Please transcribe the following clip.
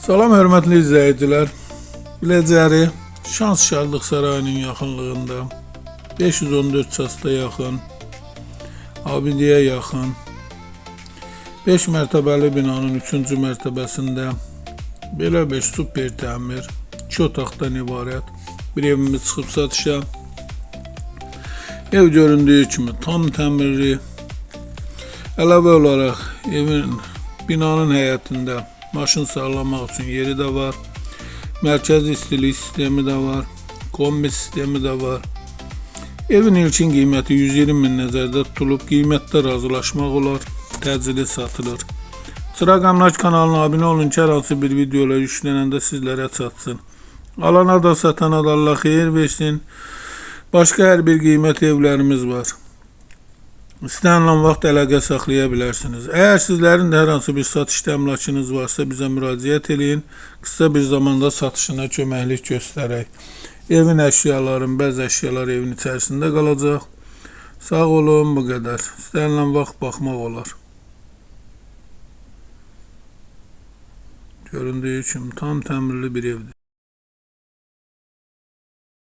Salam hörmətli izləyicilər. Biləcəri Şans Şadlıq Sarayının yaxınlığında 514 çasta yaxın, abidəyə yaxın 5 mərtəbəli binanın 3-cü mərtəbəsində belə bir super təmir 2 otaqdan ibarət bir evimiz çıxıb satışa. Ev göründüyü kimi tam təmirli. Əlavə olaraq binanın həyətində maşın sağlamaq üçün yeri də var. Mərkəzi istilik sistemi də var. Kombi sistemi də var. Evin ilkin qiyməti 120 min nəzərdə tutulub. Qiymətdə razılaşmaq olar. Təcili satılır. Çıraq Əmlak kanalına abunə olun ki, hər hansı bir videolar yüklənəndə sizlərə çatsın. Alana da satana da Allah xeyir versin. Başqa hər bir qiymət evlərimiz var. İstənilən vaxt əlaqə saxlaya bilərsiniz. Əgər sizlərin də hər hansı bir satış təminatınız varsa bizə müraciət edin. Qısa bir zamanda satışına köməklik göstərək. Evin əşyaların, bəzi əşyalar evin içərisində qalacaq. Sağ olun, bu qədər. İstənilən vaxt baxmaq olar. Göründüyü kimi tam təmirli bir evdir.